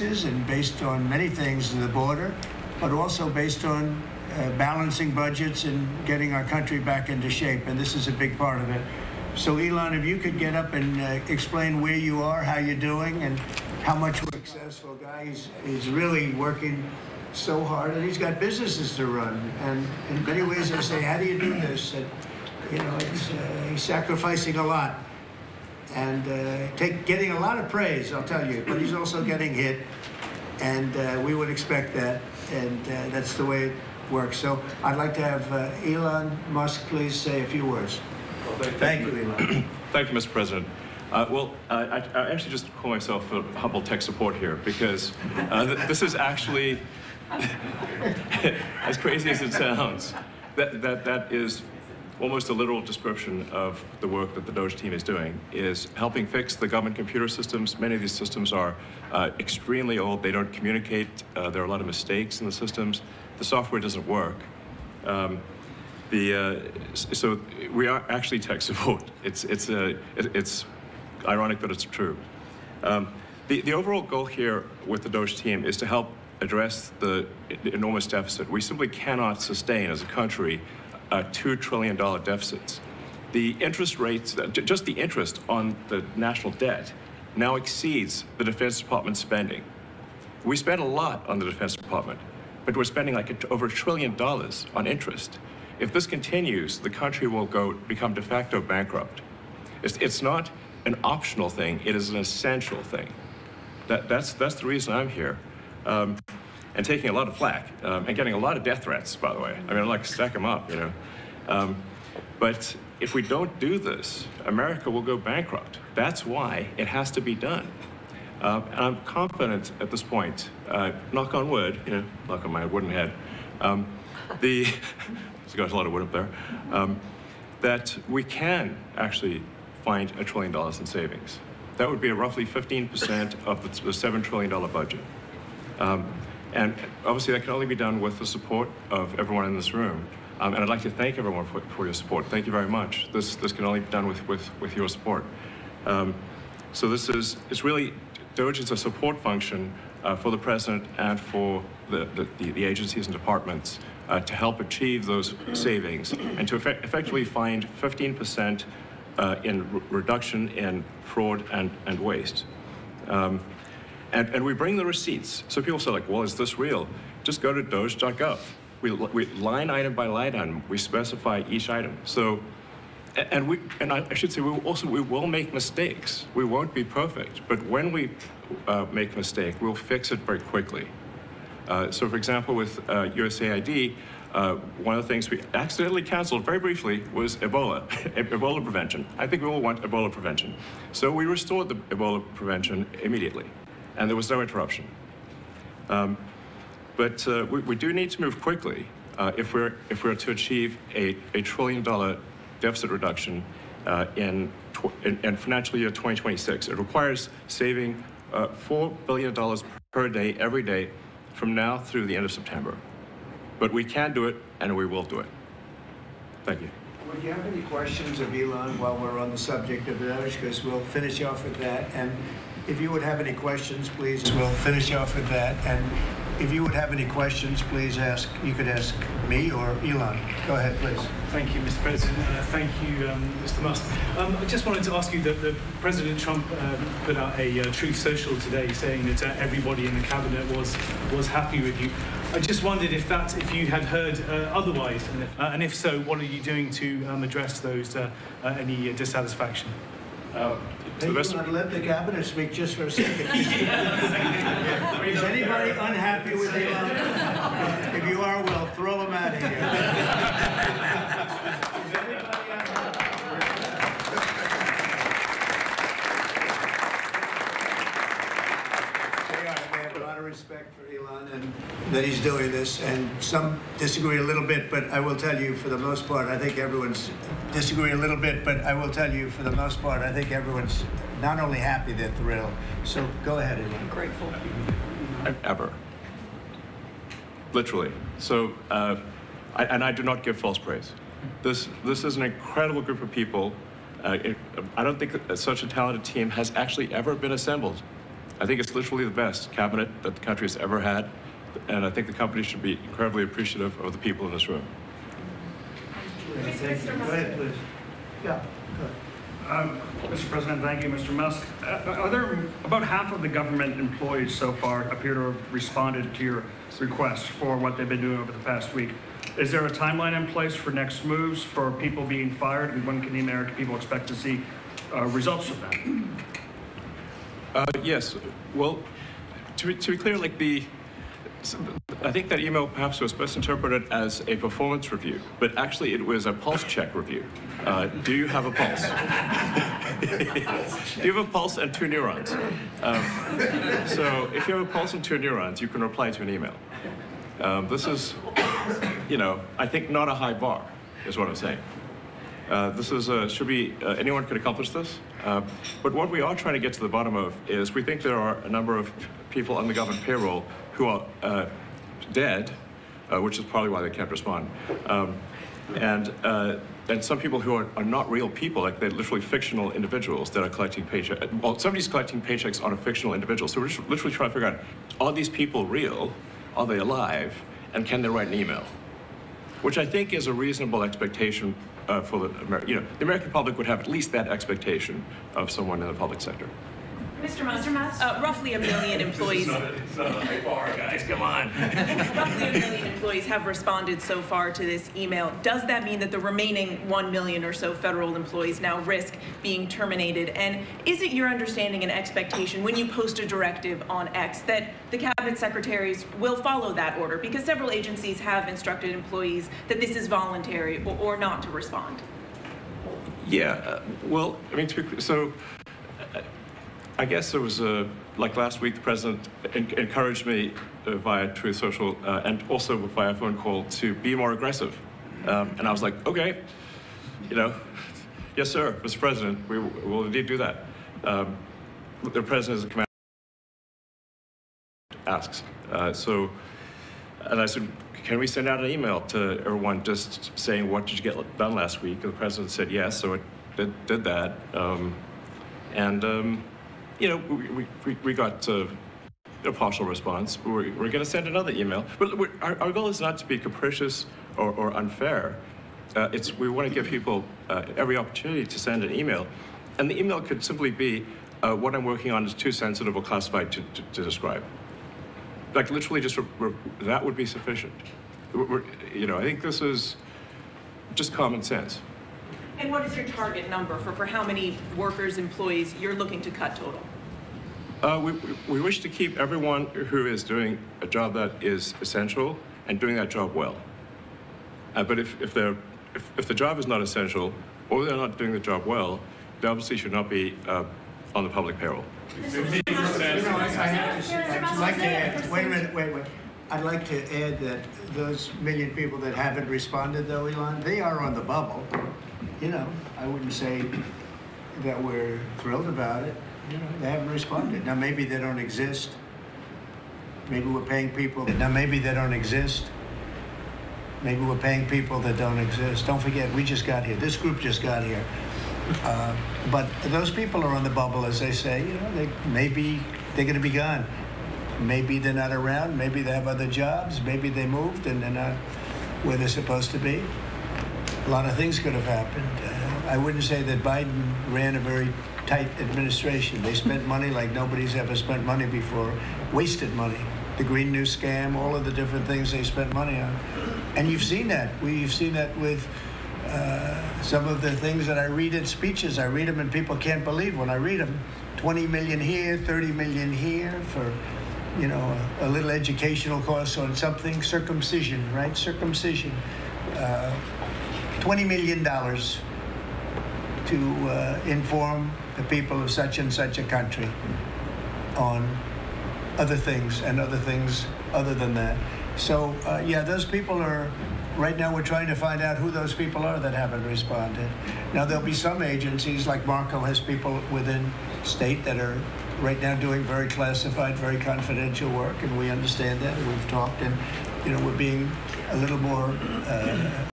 taxes and based on many things in the border, but also based on balancing budgets and getting our country back into shape, and this is a big part of it. So Elon, if you could get up and explain where you are, how you're doing, and how much we're successful guy. He's really working so hard, and he's got businesses to run. And in many ways, I say, how do you do this? And, you know, he's sacrificing a lot and getting a lot of praise, I'll tell you. But he's also getting hit, and we would expect that, and that's the way it works. So I'd like to have Elon Musk please say a few words. Well, thank you, Elon. Thank you, Mr. President. I actually just call myself a humble tech support here because this is actually, as crazy as it sounds, that is almost a literal description of the work that the DOGE team is doing, is helping fix the government computer systems. Many of these systems are extremely old. They don't communicate. There are a lot of mistakes in the systems. The software doesn't work. So we are actually tech support. It's ironic that it's true. The overall goal here with the DOGE team is to help address the enormous deficit. We simply cannot sustain as a country $2 trillion deficits. The interest rates, just the interest on the national debt now exceeds the Defense Department spending. We spend a lot on the Defense Department, but we're spending like over $1 trillion on interest. If this continues, the country will become de facto bankrupt. It's not an optional thing, it is an essential thing. That's the reason I'm here. And taking a lot of flack, and getting a lot of death threats, by the way. I mean, I like to stack them up, you know. But if we don't do this, America will go bankrupt. That's why it has to be done. And I'm confident at this point, knock on wood, you know, knock on my wooden head, there's a lot of wood up there, that we can actually find $1 trillion in savings. That would be roughly 15% of the $7 trillion budget. And obviously that can only be done with the support of everyone in this room. And I'd like to thank everyone for your support. Thank you very much. This can only be done with your support. So it's really, DOGE is a support function for the president and for the agencies and departments to help achieve those savings and to effectively find 15% in reduction in fraud and waste. And we bring the receipts. So people say, like, well, is this real? Just go to doge.gov. We line item by line item, we specify each item. So, and I should say, we will make mistakes. We won't be perfect, but when we make a mistake, we'll fix it very quickly. So for example, with USAID, one of the things we accidentally canceled very briefly was Ebola, Ebola prevention. I think we all want Ebola prevention. So we restored the Ebola prevention immediately, and there was no interruption. But we do need to move quickly if we're to achieve a $1 trillion deficit reduction in financial year 2026. It requires saving $4 billion per day, every day, from now through the end of September. But we can do it, and we will do it. Thank you. Would you have any questions of Elon while we're on the subject of DOGE? Because we'll finish off with that. And if you would have any questions, please, we'll finish off with that. And if you would have any questions, please ask. You could ask me or Elon. Go ahead, please. Thank you, Mr. President. Thank you, Mr. Musk. I just wanted to ask you that President Trump put out a Truth Social today saying that everybody in the cabinet was happy with you. I just wondered if you had heard otherwise, and if so, what are you doing to address those any dissatisfaction? Let the cabinet speak just for a second. Is anybody unhappy with Elon? If you are, we'll throw them out of here. Is anybody unhappy? I have a lot of respect for Elon and that he's doing this, and some disagree a little bit, but I will tell you, for the most part, I think everyone's disagree a little bit, but I will tell you, for the most part, I think everyone's not only happy, they're thrilled. So go ahead, Elon. I'm grateful. Ever. Literally. So, and I do not give false praise. This is an incredible group of people. I don't think that such a talented team has actually ever been assembled. I think it's literally the best cabinet that the country has ever had, and I think the company should be incredibly appreciative of the people in this room. Go ahead, please. Yeah, go ahead. Mr. President, thank you, Mr. Musk. Are there about half of the government employees so far appear to have responded to your request for what they've been doing over the past week? Is there a timeline in place for next moves for people being fired, and when can the American people expect to see results of that? Yes. Well, to be clear, I think that email perhaps was best interpreted as a performance review, but actually it was a pulse check review. Do you have a pulse? Do you have a pulse and 2 neurons? So if you have a pulse and 2 neurons, you can reply to an email. This is, I think not a high bar, is what I'm saying. This is anyone could accomplish this. But what we are trying to get to the bottom of is we think there are a number of people on the government payroll who are dead, which is probably why they can't respond. And some people who are not real people, like they're literally fictional individuals that are collecting paychecks. Well, somebody's collecting paychecks on a fictional individual. So we're just literally trying to figure out, are these people real? Are they alive? And can they write an email? Which I think is a reasonable expectation for the American public would have at least that expectation of someone in the public sector. Mr. Musk, roughly 1 million employees. It's not a high bar, guys. Come on. Roughly 1 million employees have responded so far to this email. Does that mean that the remaining 1 million or so federal employees now risk being terminated? And is it your understanding and expectation when you post a directive on X that the cabinet secretaries will follow that order? Because several agencies have instructed employees that this is voluntary or not to respond. Yeah. Well, I mean, I guess there was like last week, the president encouraged me via Truth Social and also via phone call to be more aggressive. And I was like, okay, yes, sir, Mr. President, we will indeed do that. The president is a commander asks. And I said, can we send out an email to everyone just saying, what did you get done last week? And the president said yes, so it did that. We got a partial response. We're going to send another email. But our goal is not to be capricious or unfair. We want to give people every opportunity to send an email. And the email could simply be, what I'm working on is too sensitive or classified to describe. Like literally just, that would be sufficient. I think this is just common sense. And what is your target number for how many workers, employees you're looking to cut total? We wish to keep everyone who is doing a job that is essential and doing that job well. But if the job is not essential or they're not doing the job well, they obviously should not be on the public payroll. I'd like to add, wait. I'd like to add that those million people that haven't responded, though, Elon, they are on the bubble. I wouldn't say that we're thrilled about it. They haven't responded. Now, maybe they don't exist. Maybe we're paying people. Now, maybe they don't exist. Maybe we're paying people that don't exist. Don't forget, we just got here. This group just got here. But those people are on the bubble, as they say. Maybe they're going to be gone. Maybe they're not around. Maybe they have other jobs. Maybe they moved and they're not where they're supposed to be. A lot of things could have happened. I wouldn't say that Biden ran a very tight administration. They spent money like nobody's ever spent money before, wasted money. The Green New Scam, all of the different things they spent money on. And you've seen that. We've seen that with some of the things that I read in speeches. I read them and people can't believe when I read them. 20 million here, 30 million here for, a little educational course on something. Circumcision, right? Circumcision. $20 million to inform the people of such and such a country on other things and other things other than that. So, those people are, right now we're trying to find out who those people are that haven't responded. Now, there'll be some agencies, like Marco has people within state that are right now doing very classified, very confidential work, and we understand that, and we've talked, and, we're being a little more